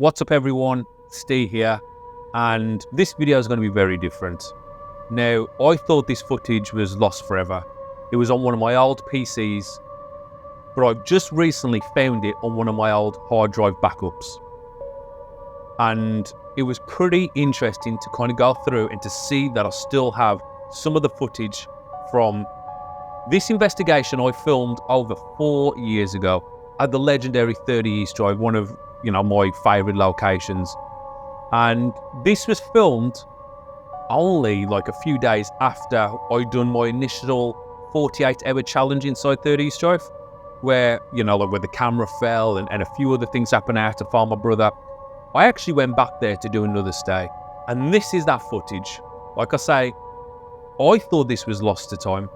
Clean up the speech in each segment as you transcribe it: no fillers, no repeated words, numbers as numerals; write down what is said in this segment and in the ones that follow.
What's up everyone, Steve here, and this video is going to be very different. Now, I thought this footage was lost forever. It was on one of my old PCs, but I've just recently found it on one of my old hard drive backups. And it was pretty interesting to kind of go through and to see that I still have some of the footage from this investigation I filmed over 4 years ago at the legendary 30 East Drive, one of my favourite locations. And this was filmed only like a few days after I'd done my initial 48-hour challenge inside 30 East Drive, where, where the camera fell and a few other things happened. I had to find my brother. I actually went back there to do another stay. And this is that footage. Like I say, I thought this was lost to time,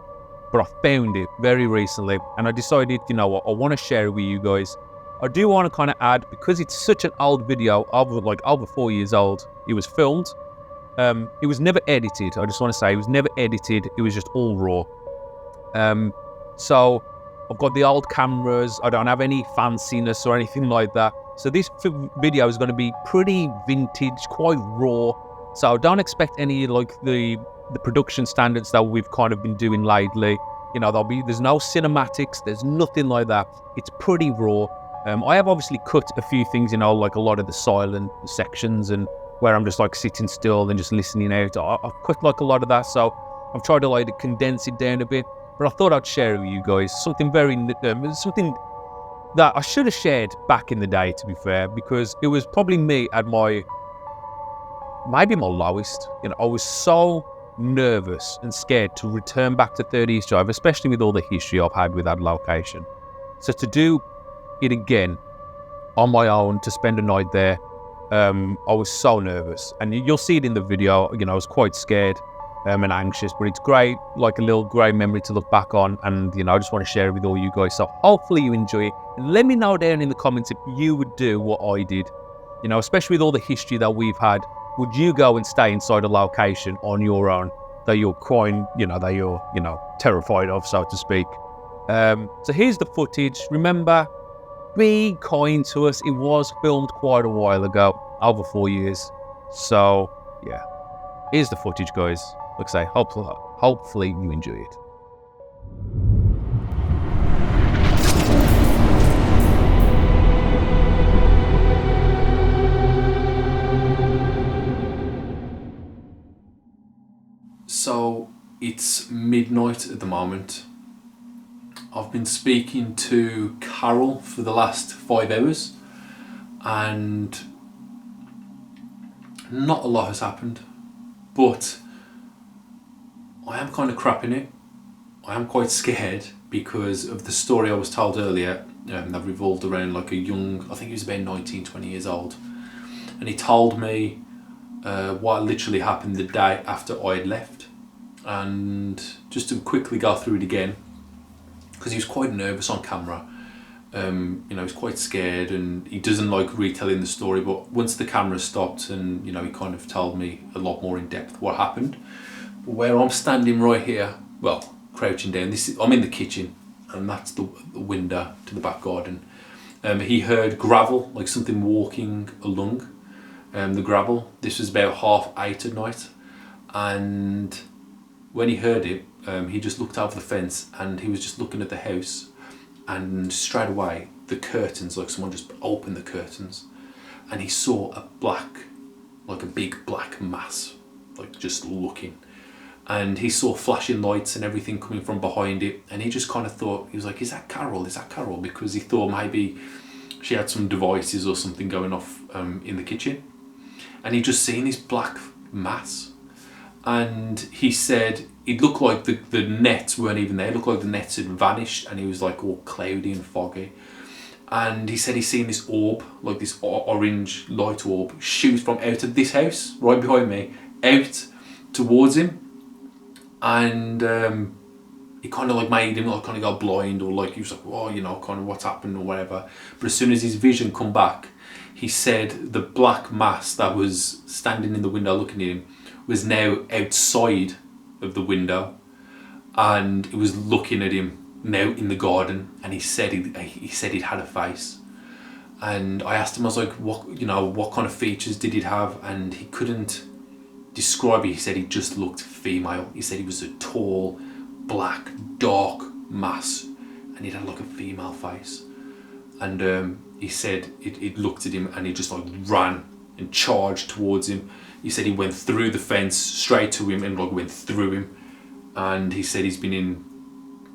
but I found it very recently. And I decided, I want to share it with you guys. I do want to kind of add, because it's such an old video, over 4 years old, it was filmed. It was never edited. I just want to say it was never edited. It was just all raw. So I've got the old cameras. I don't have any fanciness or anything like that. So this video is going to be pretty vintage, quite raw. So don't expect any like the production standards that we've kind of been doing lately. There's no cinematics. There's nothing like that. It's pretty raw. I have obviously cut a few things, like a lot of the silent sections and where I'm just like sitting still and just listening out. I've cut like a lot of that, so I've tried to like condense it down a bit. But I thought I'd share it with you guys something something that I should have shared back in the day, to be fair, because it was probably me at maybe my lowest. I was so nervous and scared to return back to 30 East Drive, especially with all the history I've had with that location. So to do it again on my own, to spend a night there, I was so nervous, and you'll see it in the video. I was quite scared and anxious, but it's great, like a little great memory to look back on. And I just want to share it with all you guys, so hopefully you enjoy it, and let me know down in the comments if you would do what I did, especially with all the history that we've had. Would you go and stay inside a location on your own that you're crying, that you're terrified of, so to speak? So here's the footage. Remember, be kind to us. It was filmed quite a while ago, over 4 years. So yeah, here's the footage, guys. Like I say, hopefully you enjoy it. So it's midnight at the moment. I've been speaking to Carol for the last 5 hours, and not a lot has happened, but I am kind of crapping it. I am quite scared because of the story I was told earlier that revolved around like a young, I think he was about 19, 20 years old, and he told me what literally happened the day after I had left. And just to quickly go through it again, because he was quite nervous on camera. He was quite scared, and he doesn't like retelling the story, but once the camera stopped, and he kind of told me a lot more in depth what happened. But where I'm standing right here, well, crouching down, I'm in the kitchen, and that's the window to the back garden. He heard gravel, like something walking along the gravel. This was about 8:30 at night, and when he heard it, he just looked over the fence, and he was just looking at the house, and straight away the curtains, like someone just opened the curtains, and he saw a big black mass, like just looking, and he saw flashing lights and everything coming from behind it, and he just kind of thought, he was like, is that Carol, because he thought maybe she had some devices or something going off in the kitchen, and he just seen this black mass. And he said it looked like the nets weren't even there. It looked like the nets had vanished, and he was like all cloudy and foggy. And he said he seen this orb, like this orange light orb, shoot from out of this house right behind me out towards him. And it kind of like made him like kind of go blind, or like he was like, oh, kind of what's happened or whatever. But as soon as his vision come back, he said the black mass that was standing in the window looking at him was now outside of the window, and it was looking at him now in the garden, and he said it had a face. And I asked him, I was like, what kind of features did it have? And he couldn't describe it. He said he just looked female. He said he was a tall, black, dark mass, and he had like a female face. And he said it looked at him and he just like ran and charged towards him. He said he went through the fence straight to him and like went through him. And he said he's been in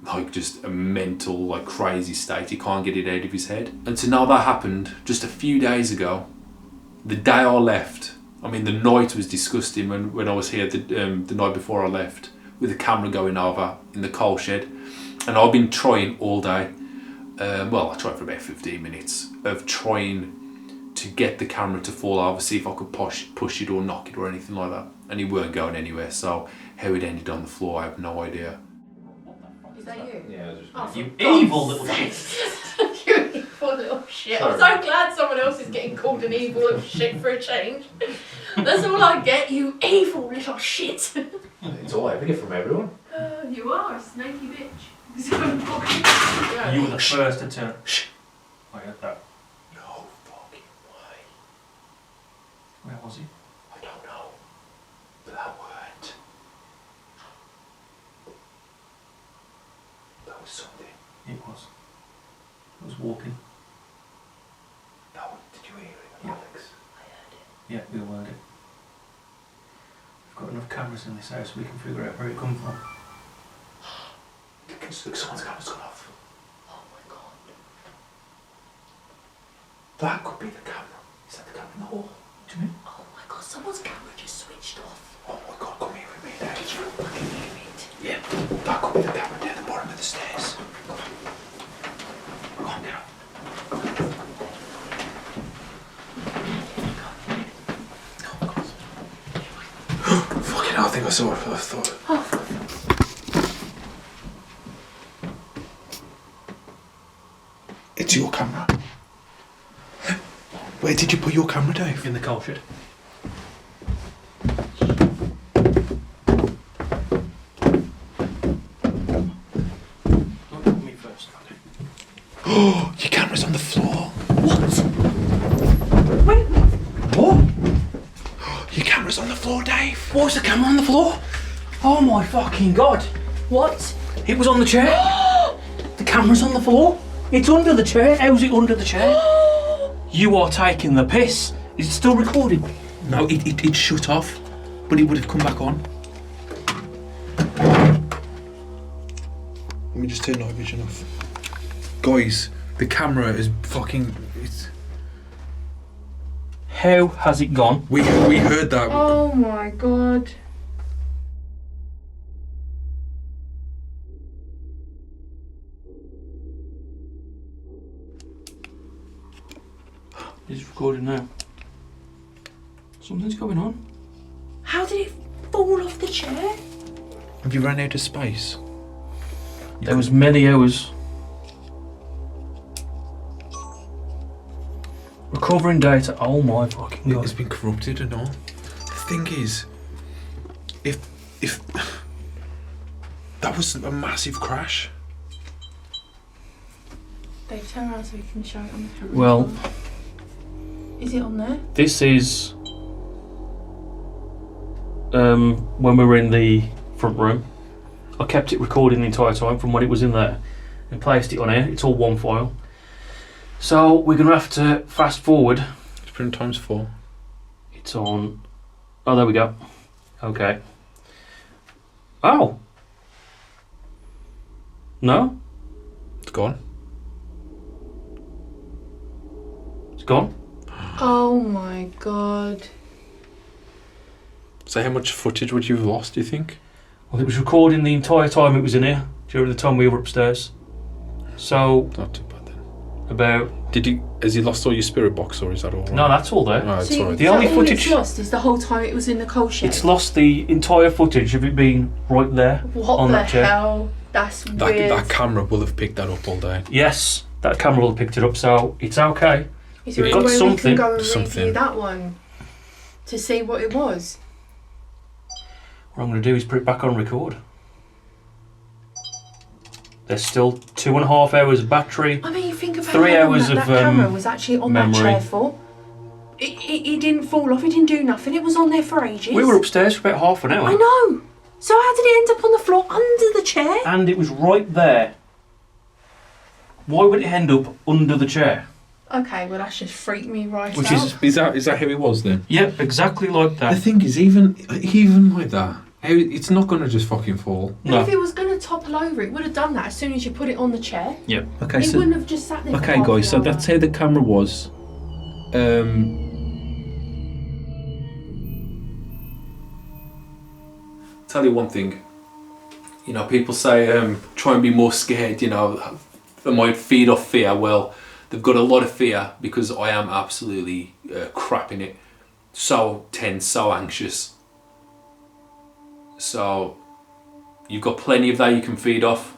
like just a mental, like crazy state. He can't get it out of his head. And so now that happened just a few days ago. The day I left, I mean the night was disgusting when I was here the night before I left, with the camera going over in the coal shed. And I've been trying all day. I tried for about 15 minutes of trying to get the camera to fall over, see if I could push it or knock it or anything like that. And it weren't going anywhere, so how it ended on the floor, I have no idea. Is that you? Yeah, just Oh, you for evil God's little shit. sake. You evil little shit. Sorry. I'm so glad someone else is getting called an evil little shit for a change. That's all I get, you evil little shit. It's all I ever get from everyone. You are a snaky bitch. You were the first to turn. Shh. I heard that. No fucking way. Where was he? I don't know. But that weren't. That was something. It was. I was walking. No, did you hear it, Yeah. Alex? Yeah, we heard it. We've got enough cameras in this house we can figure out where it come from. Someone's camera's gone off. Oh my god. That could be the camera. Is that the camera in the hall? What do you mean? Oh my god, someone's camera just switched off. Oh my god, come here with me now. Did you fucking hear it? Yeah, that could be the camera down the bottom of the stairs. Come on down. Fucking hell, I think I saw it. I thought. Oh, It's your camera. Where did you put your camera, Dave? In the coal shed. Look at me first. Okay. Oh, your camera's on the floor. wait. What? Your camera's on the floor, Dave. What's the camera on the floor? Oh my fucking god! What? It was on the chair. The camera's on the floor. It's under the chair. How's it under the chair? You are taking the piss. Is it still recording? No, it shut off, but it would have come back on. Let me just turn night vision off. Guys, the camera is fucking. How has it gone? We heard that. Oh my god. It's recording now. Something's going on. How did it fall off the chair? Have you run out of space? There was many hours. Recovering data. Oh my fucking god. It's been corrupted and all. The thing is, if that was a massive crash. Dave, turn around so we can show it on the camera. Well, is it on there? this is when we were in the front room. I kept it recording the entire time from when it was in there and placed it on here. It's all one file. So we're going to have to fast forward. It's put in ×4. It's on. Oh, there we go. Okay. Oh. No, It's gone. it's gone. Oh my god. So how much footage would you have lost, do you think? Well, it was recording the entire time it was in here during the time we were upstairs. So Not too bad then. about. Has he lost all your spirit box or is that all right? No, that's all there. Oh, it's So alright. The only all footage- it's lost is the whole time it was in the coal shed. It's lost the entire footage of it being right there What on the that chair. hell? That's weird. That camera will have picked that up all day. Yes, that camera will have picked it up, so it's okay. Is there We've any got way we something. can go and Something. review that one to see what it was? What I'm going to do is put it back on record. There's still 2.5 hours of battery. I mean, you think of how 3 long hours that of camera was actually on memory. that chair for. It didn't fall off, it didn't do nothing, it was on there for ages. We were upstairs for about half an hour. I know. So how did it end up on the floor under the chair? And it was right there. Why would it end up under the chair? Okay, well that's just freaked me right Which out. is that how it was then? Yep, exactly like The that. thing is, even like that, it's not going to just fucking fall. And No. if it was going to topple over, it would have done that as soon as you put it on the chair. Yep. Okay, It wouldn't have just sat there. for okay, half guys. So an hour. that's how the camera was. Tell you one thing. You know, people say try and be more scared. You know, they might feed off fear. Well, they've got a lot of fear because I am absolutely crapping it. So tense, so anxious. So you've got plenty of that you can feed off.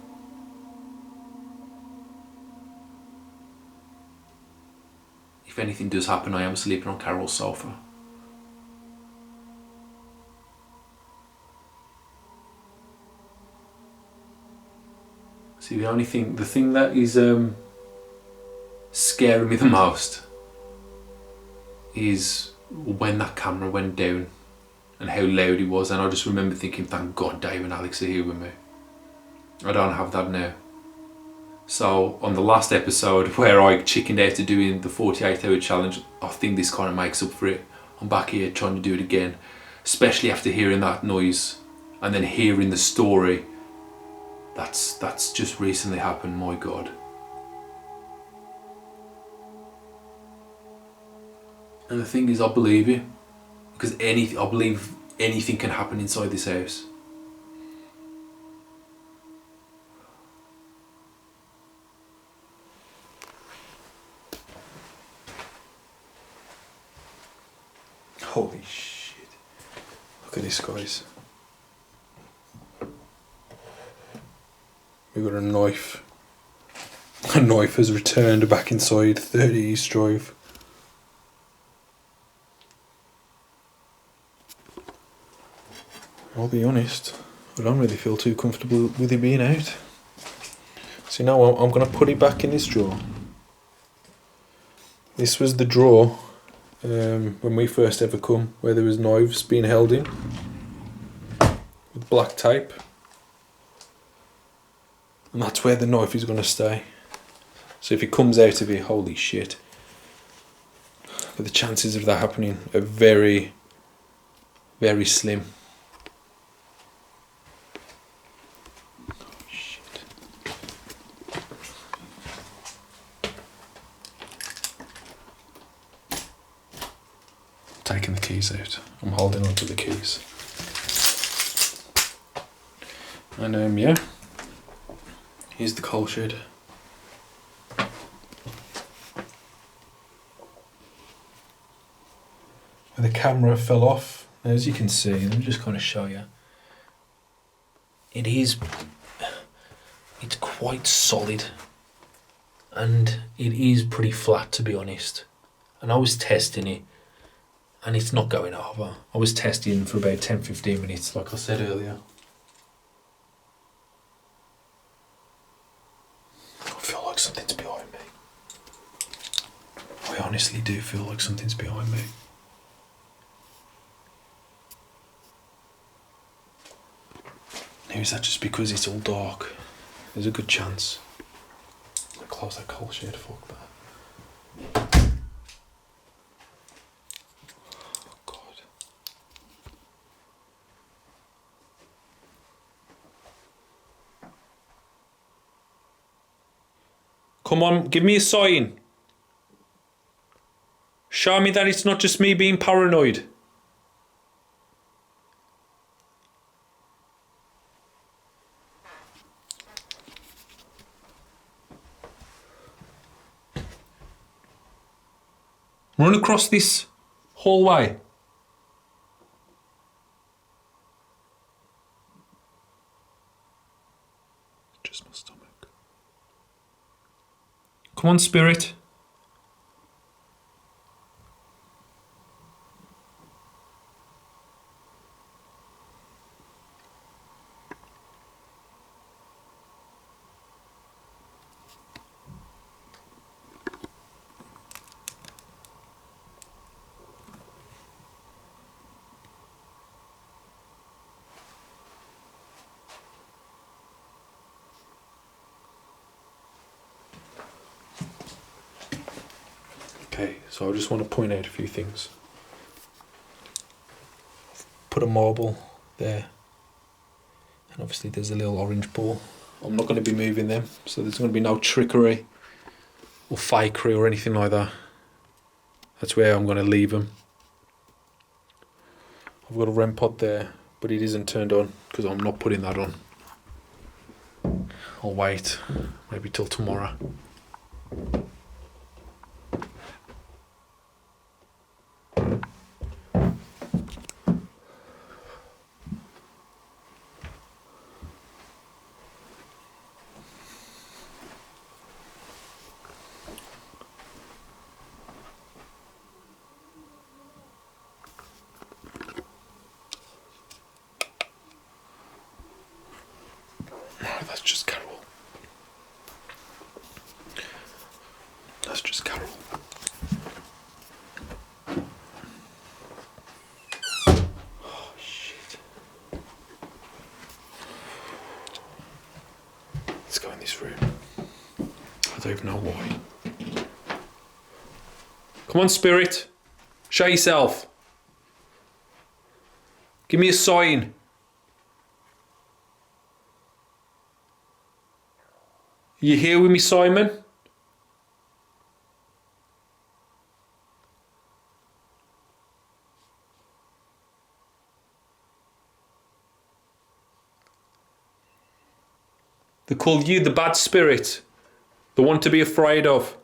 If anything does happen, I am sleeping on Carol's sofa. See, the thing that is scaring me the most is when that camera went down and how loud it was, and I just remember thinking, thank God Dave and Alex are here with me. I don't have that now. So on the last episode where I chickened out to doing the 48-hour challenge, I think this kind of makes up for it. I'm back here trying to do it again, especially after hearing that noise and then hearing the story that's just recently happened. My God. And the thing is, I believe you, because I believe anything can happen inside this house. Holy shit. Look at this, guys. We got a knife. A knife has returned back inside 30 East Drive. I'll be honest, I don't really feel too comfortable with it being out. So now I'm going to put it back in this drawer. This was the drawer when we first ever come, where there was knives being held in with black tape. And that's where the knife is going to stay. So if it comes out of it, holy shit. But the chances of that happening are very, very slim. Taking the keys out. I'm holding on to the keys. And yeah. Here's the coal shed. Where the camera fell off. Now, as you can see, let me just kind of show you. It's quite solid. And it is pretty flat, to be honest. And I was testing it. And it's not going over. I was testing for about 10-15 minutes, like I said earlier. I feel like something's behind me. I honestly do feel like something's behind me. Now, is that just because it's all dark? There's a good chance. I'll close that coal shed, fuck that. Come on, give me a sign. Show me that it's not just me being paranoid. Run across this hallway. Just my stomach. Come on, spirit. Okay, so I just want to point out a few things. Put a marble there, and obviously there's a little orange ball. I'm not going to be moving them, so there's going to be no trickery or fakery or anything like that. That's where I'm going to leave them. I've got a REM pod there, but it isn't turned on because I'm not putting that on. I'll wait, maybe till tomorrow. That's just Carol. That's just Carol. Oh, shit. Let's go in this room. I don't even know why. Come on, spirit. Show yourself. Give me a sign. You here with me, Simon? They call you the bad spirit, the one to be afraid of.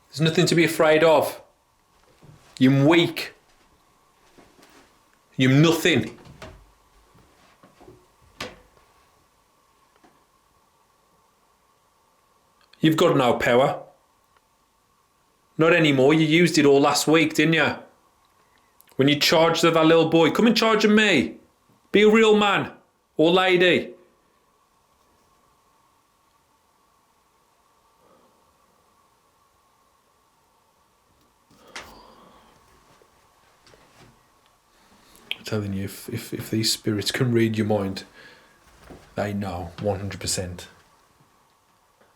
There's nothing to be afraid of. You're weak. You're nothing. You've got no power. Not anymore. You used it all last week, didn't you? When you charged at that little boy. Come and charge at me. Be a real man or lady. I'm telling you, if these spirits can read your mind, they know 100%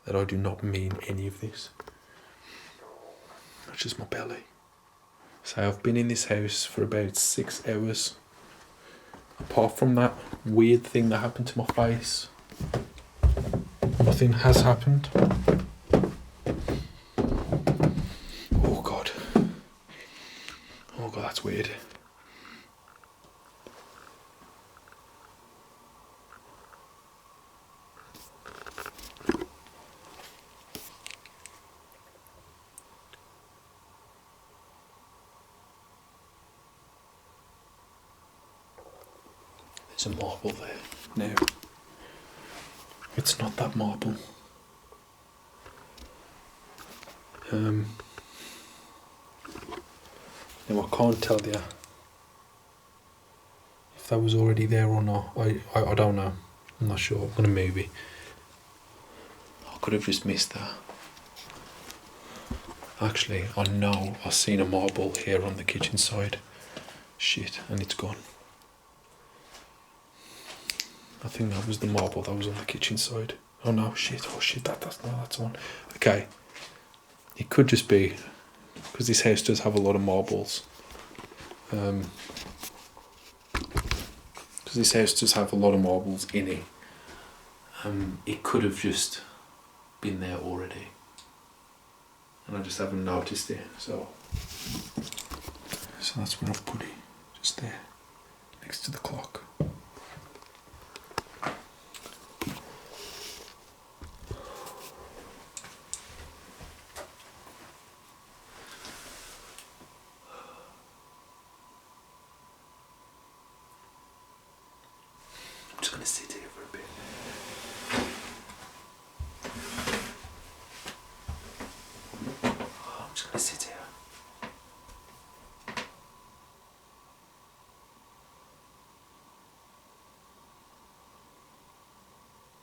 that I do not mean any of this. That's just my belly. So I've been in this house for about 6 hours. Apart from that weird thing that happened to my face, nothing has happened. Oh God. Oh God, that's weird. There's a marble there. No. It's not that marble. Now I can't tell you if that was already there or not. I don't know. I'm not sure. I'm gonna maybe. I could have just missed that. Actually, I know I've seen a marble here on the kitchen side. Shit, and it's gone. I think that was the marble that was on the kitchen side. Oh no, shit, that's one. Okay. It could just be, because this house does have a lot of marbles. Because this house does have a lot of marbles in it. It could have just been there already. And I just haven't noticed it, so that's where I've put it. Just there, next to the clock. I'm just going to sit here for a bit. I'm just going to sit here.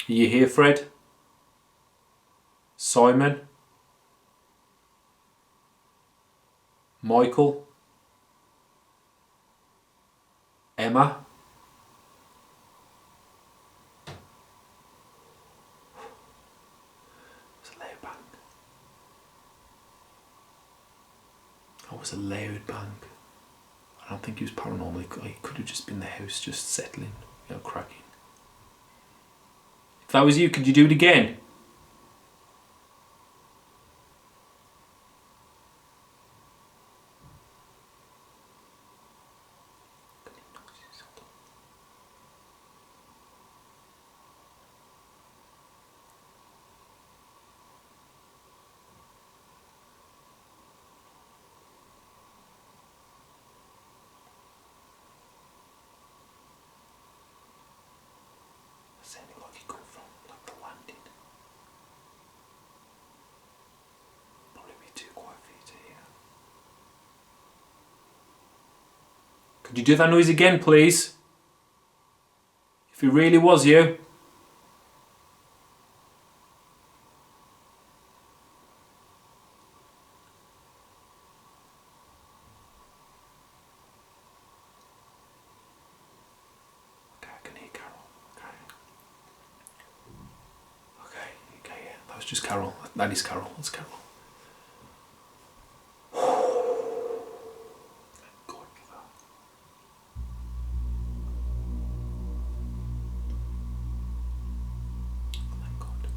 Are you here, Fred? Simon? Michael? Emma? That was a loud bang. I don't think it was paranormal. It could have just been the house just settling, cracking. If that was you, could you do it again? Sounded like it come from like the landing. Probably be too quiet for you to hear. Could you do that noise again, please? If it really was you. Okay, I can hear Carol. Okay, yeah. That was just Carol. That is Carol. That's Carol. Thank God for that. Thank God.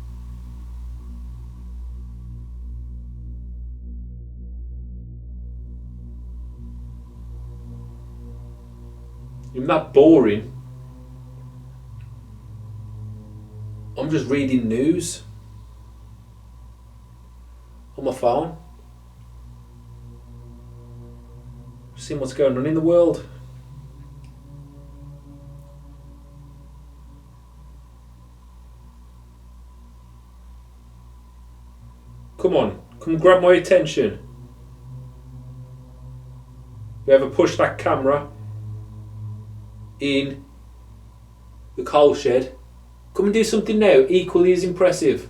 Isn't that boring? I'm just reading news on my phone. Seeing what's going on in the world. Come on, come grab my attention. You ever push that camera in the coal shed? Come and do something now, equally as impressive.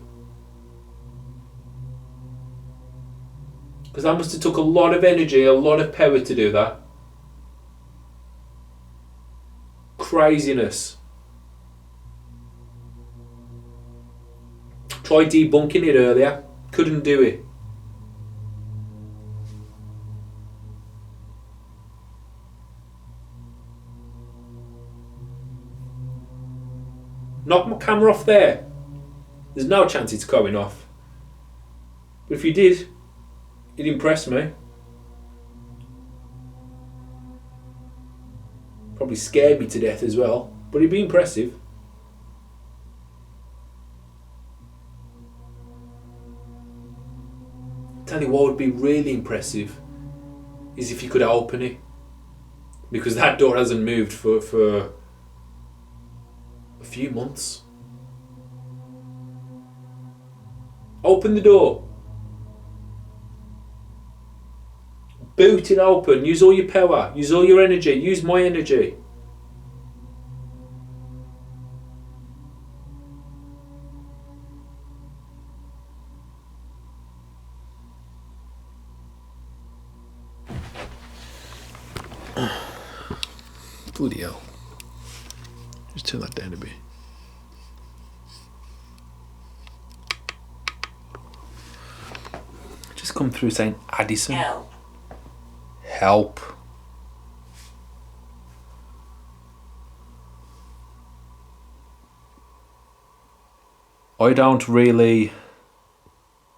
Because that must have took a lot of energy, a lot of power to do that. Craziness. Tried debunking it earlier, couldn't do it. Knock my camera off there. There's no chance it's going off. But if you did, it impressed me. Probably scared me to death as well, but it'd be impressive. Tell you what would be really impressive is if you could open it. Because that door hasn't moved for a few months. Open the door. Boot it open. Use all your power. Use all your energy. Use my energy. Bloody hell. Just turn that down a bit. Just come through saying Addison. Help. I don't really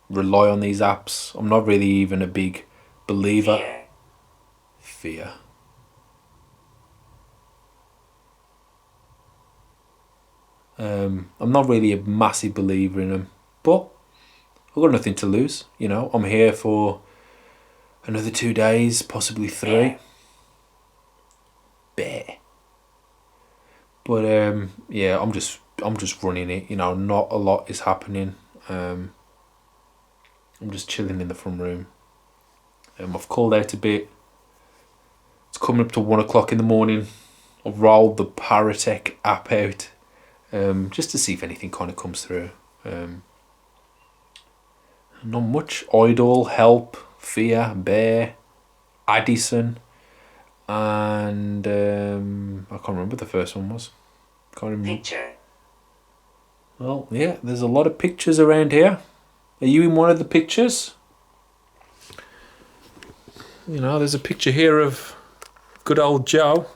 rely on these apps. I'm not really even a big believer. Fear. I'm not really a massive believer in them, but I've got nothing to lose. I'm here for another 2 days, possibly 3. Bear. But yeah, I'm just running it. Not a lot is happening. I'm just chilling in the front room. I've called out a bit. It's coming up to 1 o'clock in the morning. I've rolled the Paratech app out. Just to see if anything kind of comes through. Not much. Idol, Help, Fear, Bear, Addison, and I can't remember what the first one was. Can't remember. Picture. Well, yeah, there's a lot of pictures around here. Are you in one of the pictures? You know, there's a picture here of good old Joe.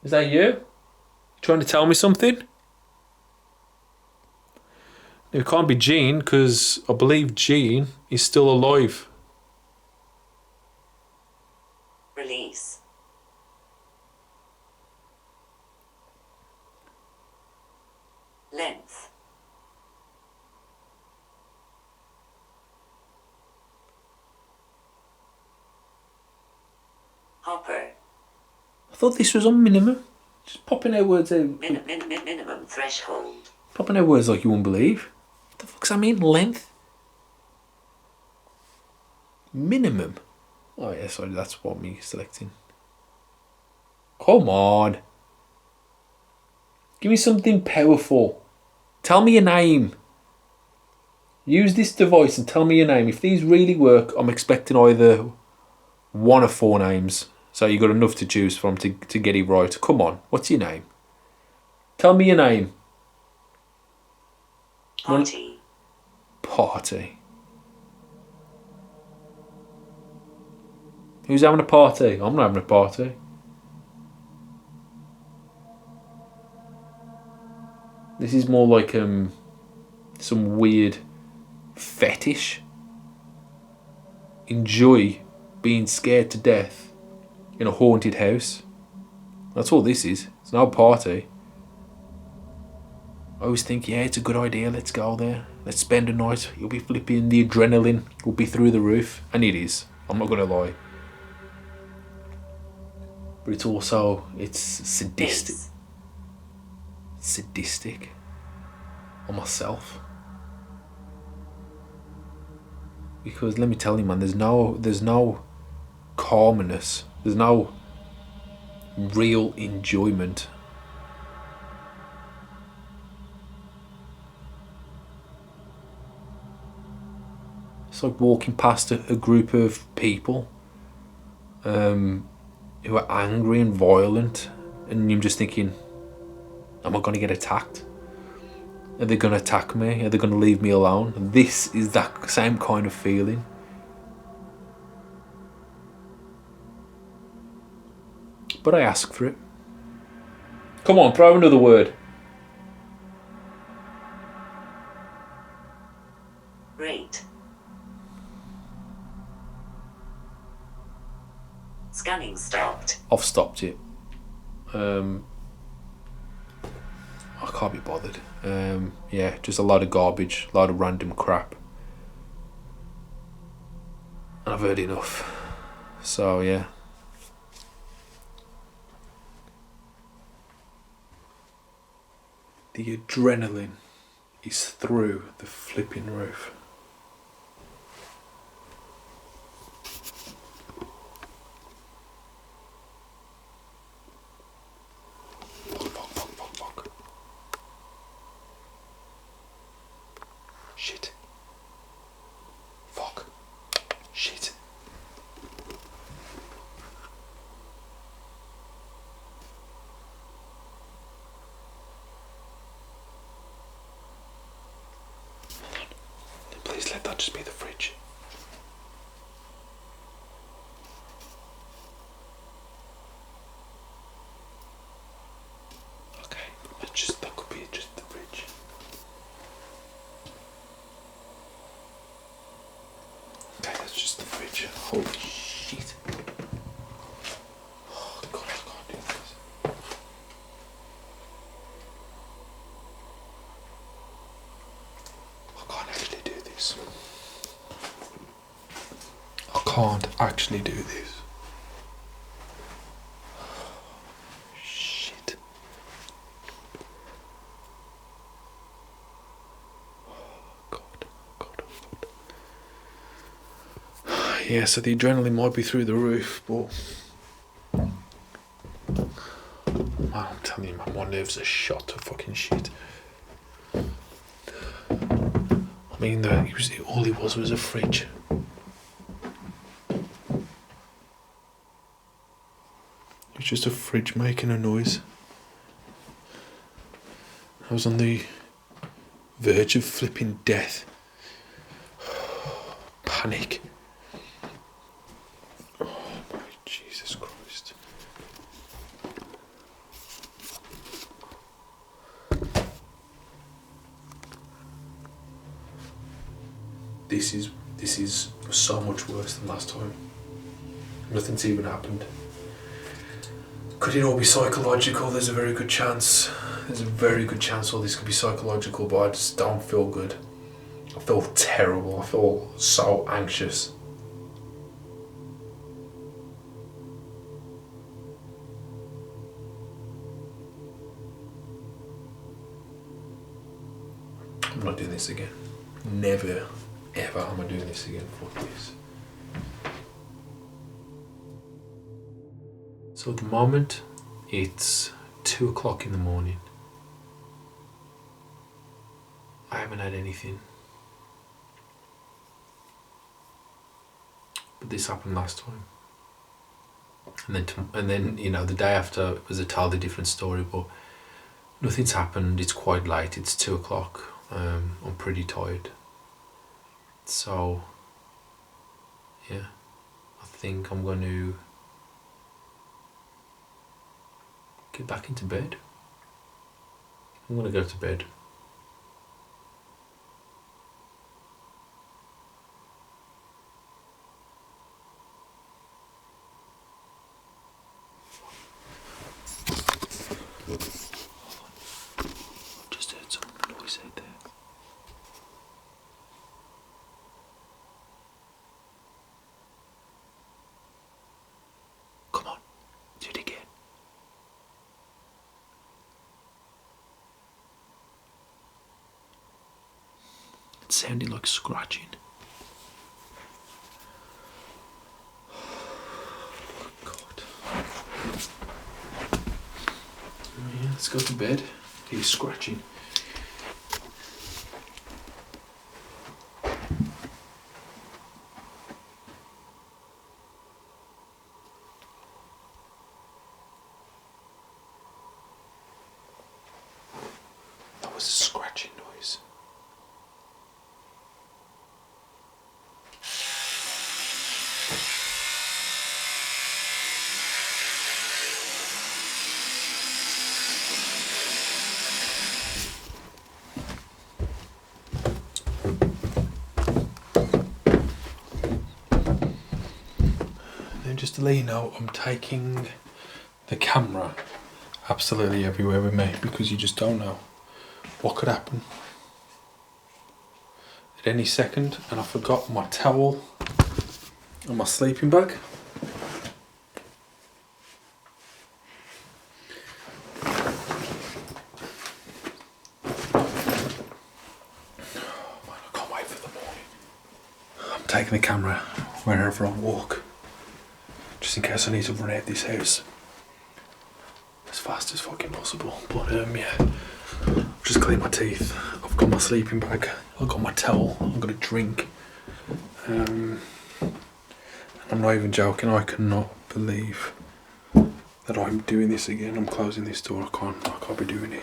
Is that you? Trying to tell me something? It can't be Jean, because I believe Jean is still alive. Release. Length. Hopper. I thought this was on minimum. Just popping out words out. Minimum threshold. Popping out words like you wouldn't believe. What the fuck's that mean? Length? Minimum? Oh yeah, sorry, that's what me selecting. Come on. Give me something powerful. Tell me your name. Use this device and tell me your name. If these really work, I'm expecting either one of 4 names. So you got enough to choose from to get it right. Come on, what's your name? Tell me your name. Party. Party. Who's having a party? I'm not having a party. This is more like some weird fetish. Enjoy being scared to death in a haunted house. That's all this is. It's not a party. I always think, yeah, it's a good idea. Let's go there. Let's spend a night. You'll be flipping. The adrenaline will be through the roof. And it is. I'm not going to lie. But it's also, it's sadistic. Base. Sadistic. On myself. Because let me tell you, man, there's no calmness. There's no real enjoyment. It's like walking past a group of people who are angry and violent, and you're just thinking, am I going to get attacked? Are they going to attack me? Are they going to leave me alone? This is that same kind of feeling. But I ask for it. Come on, throw another word. Rate. Scanning stopped. I've stopped it. I can't be bothered. Yeah, just a lot of garbage, a lot of random crap. And I've heard enough. So yeah. The adrenaline is through the flipping roof. Fuck. Shit. Fuck. Shit. Please let that just be the fridge. Okay, that could be just the fridge. Okay, that's just the fridge. Holy shit. Oh god, I can't do this. I can't actually do this. I can't actually do this. Shit. God. Yeah, so the adrenaline might be through the roof, but I'm telling you, man, my nerves are shot to fucking shit. I mean, all it was a fridge. It's just a fridge making a noise. I was on the verge of flipping death panic. Oh my Jesus Christ. This is so much worse than last time. Nothing's even happened. Could it all be psychological? There's a very good chance. There's a very good chance all this could be psychological, but I just don't feel good. I feel terrible. I feel so anxious. I'm not doing this again. Never, ever am I doing this again. Fuck this. So at the moment, it's 2 o'clock in the morning. I haven't had anything. But this happened last time. And then you know, the day after was a totally different story, but nothing's happened. It's quite late. It's 2 o'clock. I'm pretty tired. So, yeah, I think I'm going to get back into bed. I'm going to go to bed. Just heard some noise out there. Come on, do it again. It sounded like scratching. God. Yeah, let's go to bed. He's scratching. That was a scratching noise. Now, just to let you know, I'm taking the camera absolutely everywhere with me because you just don't know what could happen at any second. And I forgot my towel and my sleeping bag. Oh man, I can't wait for the morning. I'm taking the camera wherever I walk, just in case I need to run out this house as fast as fucking possible. But yeah, I've just cleaned my teeth. I've got my sleeping bag. I've got my towel. I've got a drink. And I'm not even joking. I cannot believe that I'm doing this again. I'm closing this door. I can't be doing it.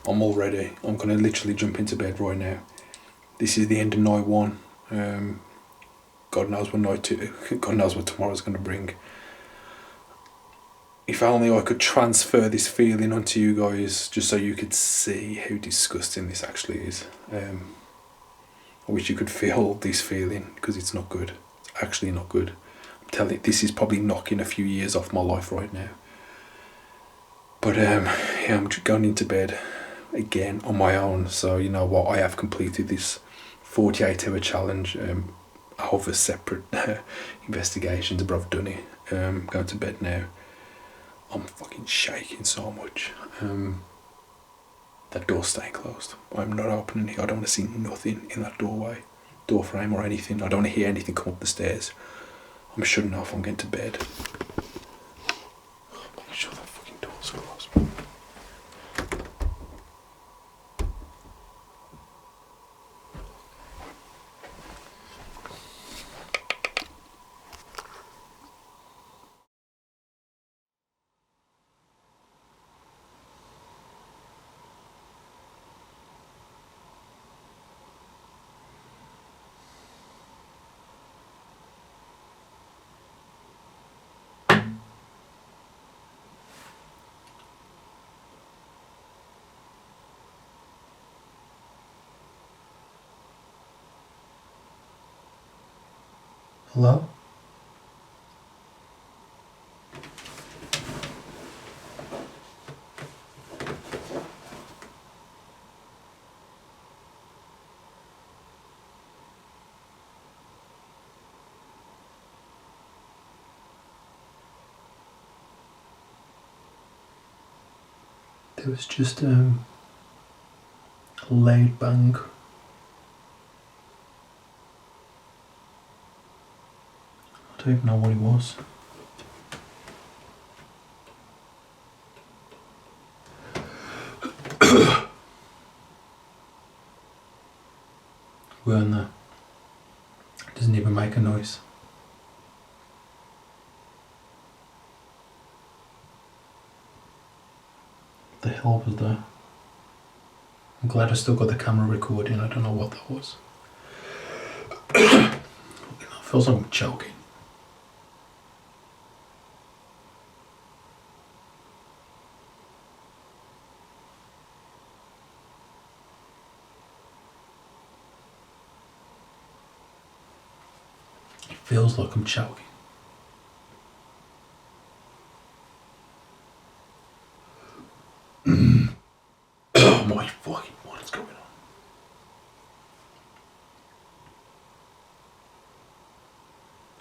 I'm all ready. I'm going to literally jump into bed right now. This is the end of night one. God knows what night two. God knows what tomorrow's going to bring. If only I could transfer this feeling onto you guys, just so you could see how disgusting this actually is. I wish you could feel this feeling, because it's not good. It's actually not good. I'm telling you, this is probably knocking a few years off my life right now. But yeah, I'm going into bed again on my own. So you know what, I have completed this 48-hour challenge over separate investigations, but I've done it. Going to bed now. I'm fucking shaking so much. That door's staying closed. I'm not opening it. I don't want to see nothing in that doorway, door frame or anything. I don't want to hear anything come up the stairs. I'm shutting off. I'm getting to bed. Make sure that fucking door's closed. Hello? There was just a loud bang. I don't even know what it was. Weren't there? It doesn't even make a noise. What the hell was that? I'm glad I still got the camera recording. I don't know what that was. It feels like I'm choking. It feels like I'm choking. Oh my fucking, what is going on?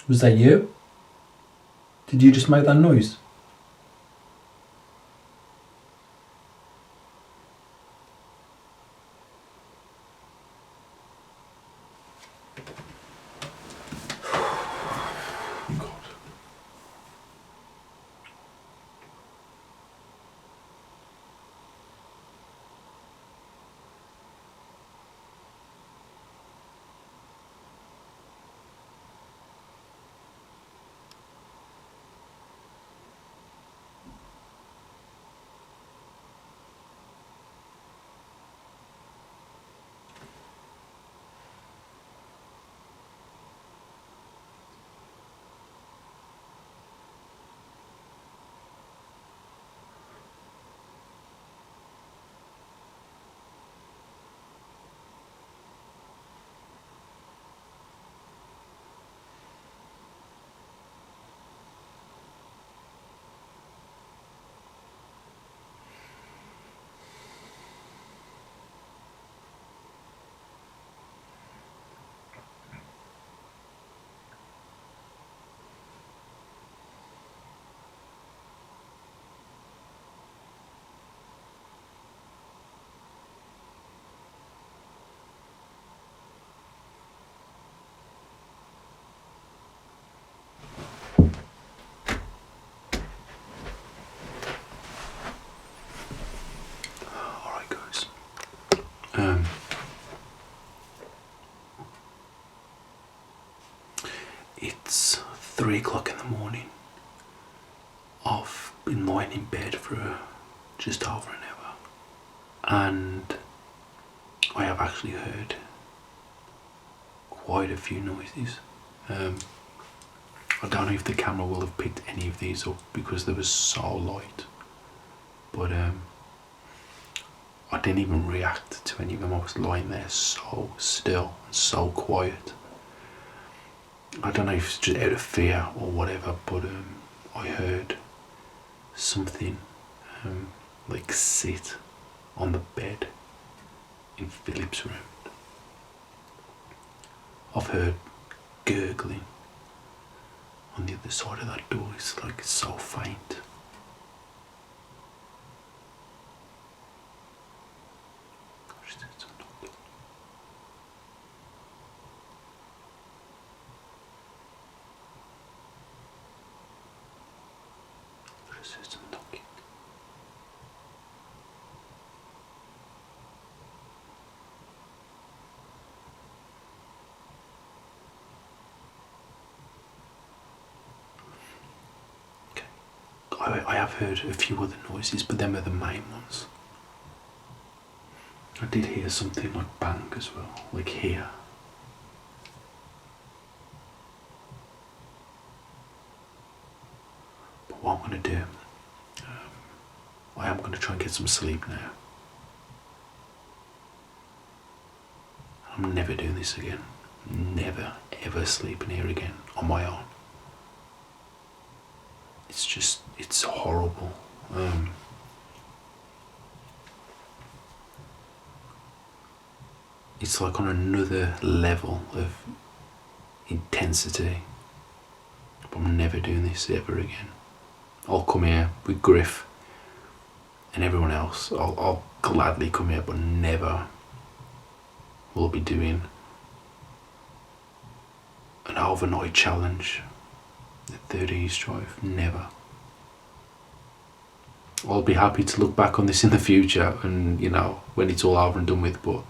Was that you? Did you just make that noise? God. Alright guys. It's 3 o'clock in the morning. I've been lying in bed for just over an hour, and I have actually heard quite a few noises. I don't know if the camera will have picked any of these up because they were so light, but I didn't even react to any of them. I was lying there so still and so quiet. I don't know if it's just out of fear or whatever, but I heard something like sit on the bed in Philip's room. I've heard gurgling on the other side of that door. It's like it's so faint. Gosh, there's a knock. There's some knocking. I have heard a few other noises, but them are the main ones. I did hear something like bang as well, like here. But what I'm going to do, I am going to try and get some sleep now. I'm never doing this again. never ever sleeping here again on my own. It's horrible. It's like on another level of intensity. But I'm never doing this ever again. I'll come here with Griff and everyone else. I'll gladly come here, but never will be doing an overnight challenge at 30 East Drive. Never. I'll be happy to look back on this in the future and, you know, when it's all over and done with, but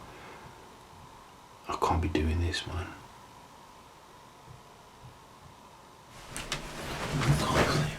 I can't be doing this, man. I can't sleep.